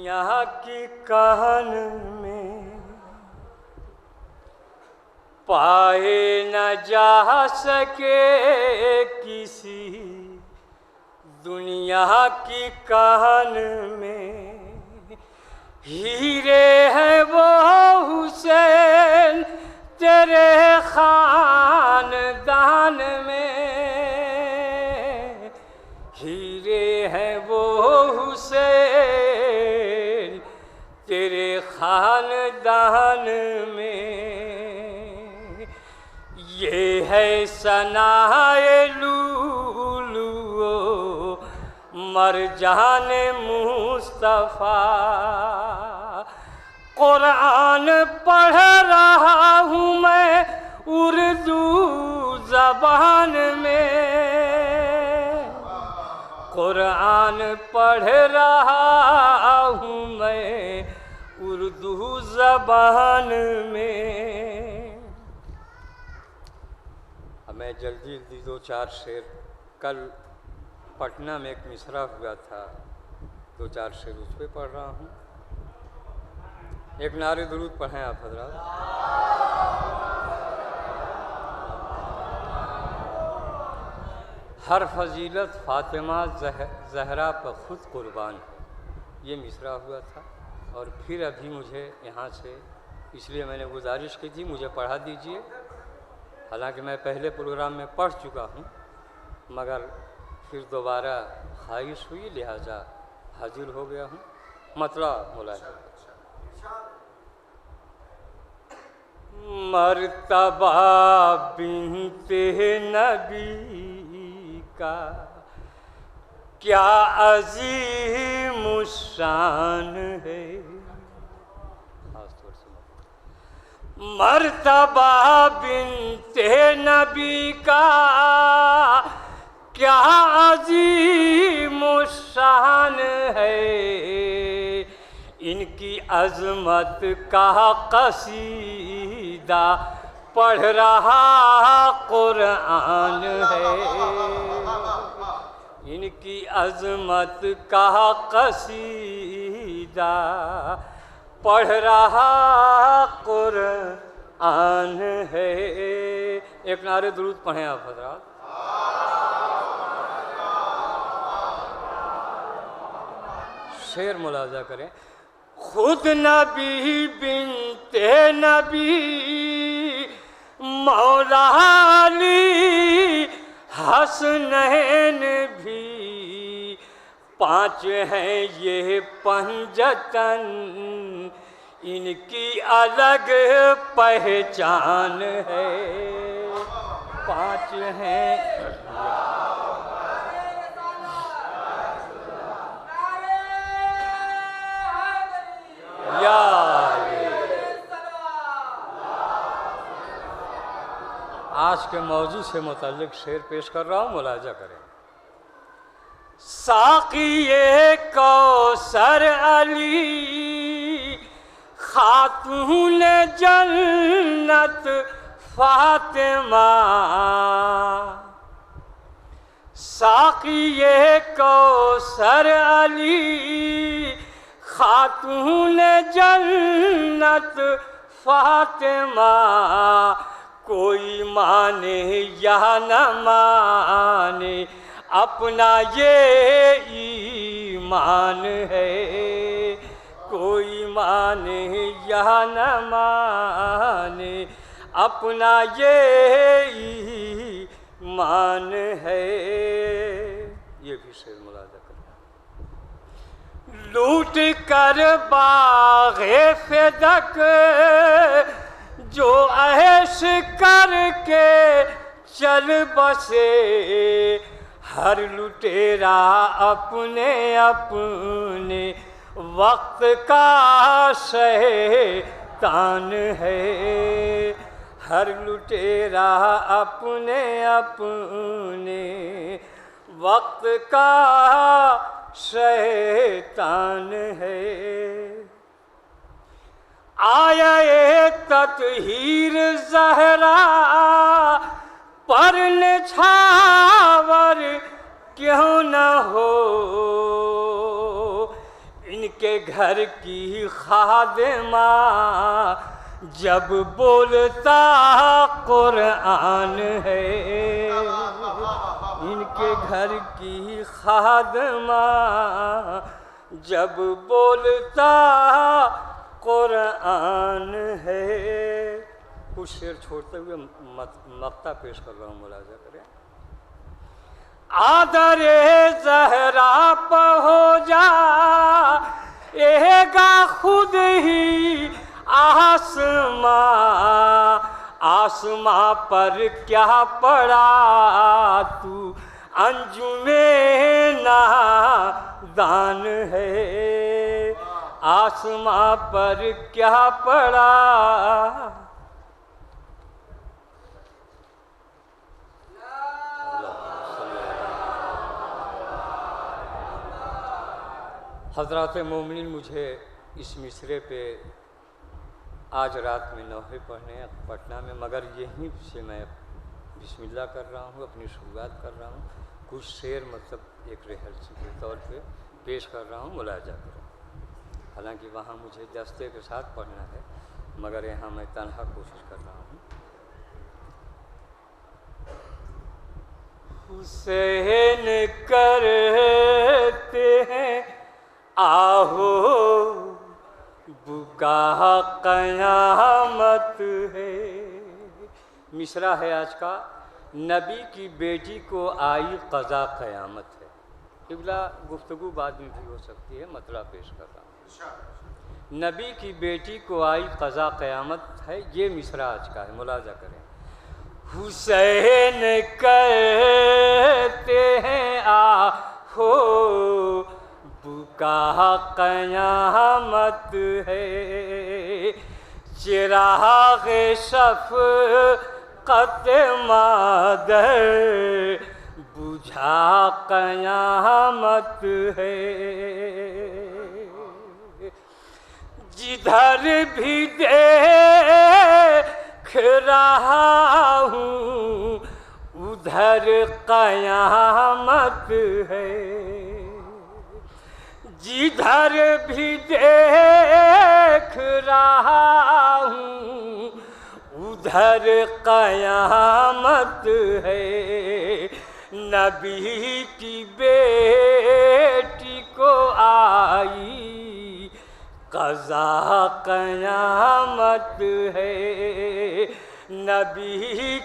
दुनिया की कहन में पाए न जा सके किसी, दुनिया की कहन में हीरे हैं वो हुसैन तेरे खानदान में, हीरे हैं वो हुसैन तेरे खानदान में। ये है सनाए लूलुओ मरजान मुस्तफ़ा, कुरान पढ़ रहा हूँ मैं उर्दू ज़बान में, कुरान पढ़ रहा हूँ मैं उर्दू ज़बान में। मैं जल्दी जल्दी दो चार शेर, कल पटना में एक मिसरा हुआ था, दो चार शेर उस पर पढ़ रहा हूँ। एक नारे दुरूद पढ़ें आप हज़रात। हर फजीलत फातिमा ज़हरा पर ख़ुद कुर्बान, ये मिसरा हुआ था। और फिर अभी मुझे यहाँ से, इसलिए मैंने गुजारिश की थी मुझे पढ़ा दीजिए, हालांकि मैं पहले प्रोग्राम में पढ़ चुका हूँ, मगर फिर दोबारा ख्वाहिश हुई लिहाजा हाजिर हो गया हूँ। मतलब मुलाहिज़ा, मर्तबा बिन्ते नबी का क्या अज़ीम शान है, मर्तबा बिन्ते नबी का क्या अज़ीम शान है, इनकी अज़मत का क़सीदा पढ़ रहा कुरान है, इनकी अज़मत का क़सीदा पढ़ रहा कुरान है। एक नारे दुरूद पढ़ें आप हज़रात। शेर मुलाजा करें। खुद नबी बिन्ते नबी मौला अली हसनैन भी, पांच हैं ये पंजतन इनकी अलग पहचान है, पांच हैं या आज के मौजू से मुताल्लिक शेर पेश कर रहा हूँ, मुलाजा करें। साक़िए कौसर अली खातून जन्नत फातिमा, साक़िए कौसर अली खातून जन्नत फातिमा, कोई माने या न माने अपना ये ईमान है, कोई माने या न माने अपना ये ईमान है। ये भी शेर मुलाजा करना। लूट कर बाग़े फ़िदक जो ऐश करके चल बसे, हर लुटेरा अपने अपने वक्त का शैतान है, हर लुटेरा अपने अपने वक्त का शैतान है। आया तत्हीर ज़हरा पर निछावर क्यों न हो, इन इनके घर की खादिमा जब बोलता कुरान है, इनके घर की खादिमा जब बोलता कुरान है। कुछ शेर छोड़ते हुए मक्ता पेश कर रहा हूँ, मुलाजा करें। आदरे ज़हरा पर हो जाएगा खुद ही आसमां, आसमां पर क्या पड़ा तू अंजुमे नादान है, आसमां पर क्या पड़ा। हज़रात मोमिनीन, मुझे इस मिसरे पे आज रात में नौहे पढ़ने पटना में, मगर यहीं से मैं बिस्मिल्लाह कर रहा हूँ, अपनी शुरुआत कर रहा हूँ। कुछ शेर मतलब एक रिहर्सल के तौर पे पेश कर रहा हूँ, मुलाजा करो। हालांकि वहाँ मुझे दस्ते के साथ पढ़ना है, मगर यहाँ मैं तन्हा कोशिश कर रहा हूँ। हुसैन करते हैं आहो बुका क़यामत है। मिसरा है आज का, नबी की बेटी को आई क़ज़ा क़यामत है। इबला गुफ्तगू बाद में भी हो सकती है, मतलब पेश कर रहा हूँ। नबी की बेटी को आई क़ज़ा क़यामत है, ये मिसरा आज का है, मुलाजा करें। हुसैन कहते हैं आहो बुका क़यामत है, चिराग़ शफ़क़त मादर बुझा क़यामत है। जिधर भी देख रहा हूँ उधर क़यामत है, जिधर भी देख रहा हूँ उधर क़यामत है। नबी की बेटी को आई क़ज़ा क़यामत है, नबी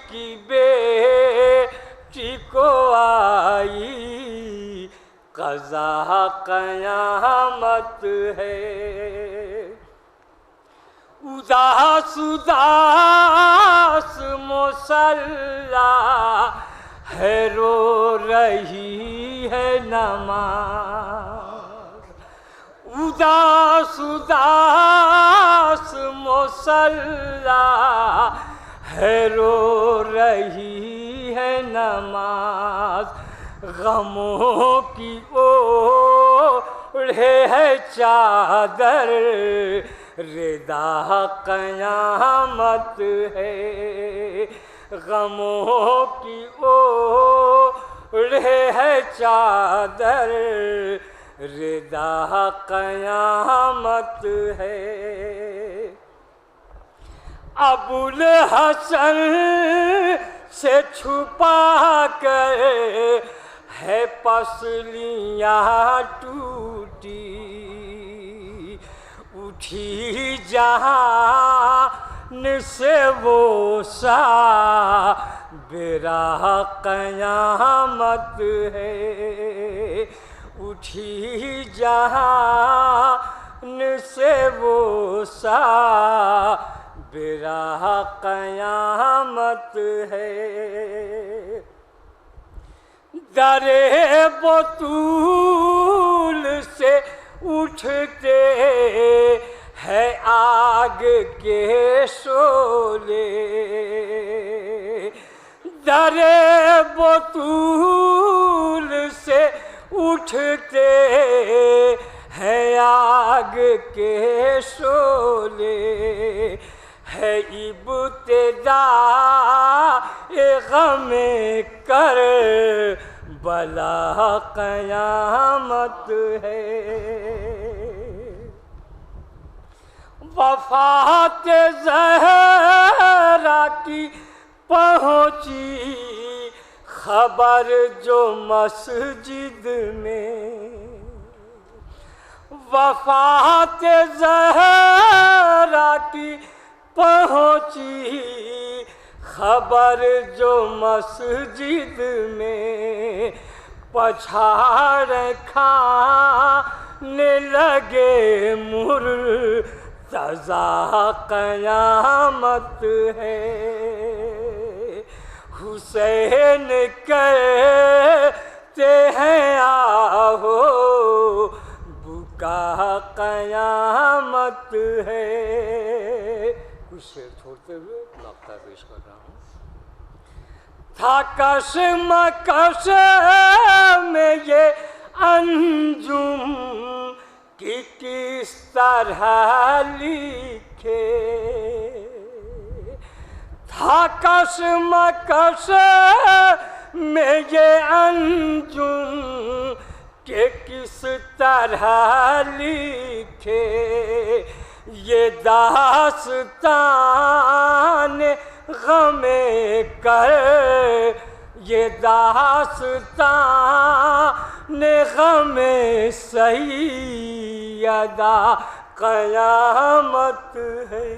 की बेटी को आई क़ज़ा क़यामत है। उदास उदास मुसल्ला है, रो रही है नमाज़। उदास उदास मुसल्ला है, रो रही है नमाज़। गमों की ओढ़े है चादर, रिदा क़यामत है। गमों की ओढ़े है चादर, रिदा क़यामत है। अबुल हसन से छुपा कर है पसलियाँ टूटी, उठी जहान से वो सा बेरा क़यामत है। उठी जहान से वो सा बेरा क़यामत है। दरे बतूल से उठते हैं आग के शोले, दरे बतूल से उठते हैं आग के शोले। है इब्तिदा ग़मे कर बला क़यामत है। وفات زہرا کی پہنچی خبر جو مسجد میں، وفات زہرا کی پہنچی خبر جو مسجد میں، پچھاڑ کھانے لگے مرتضیٰ قیامت ہے، حسین کہتے ہیں آہو بکا قیامت ہے۔ کچھ شعر چھوڑتے ہوئے نقطہ پیش کر رہا ہوں۔ تھا کشمکش میں یہ انجم کہ کس طرح لکھے، تھا کشمکش میں یہ انجم کہ کس طرح لکھے، یہ داستان غم کر، یہ داستان غم سیدہ قیامت ہے۔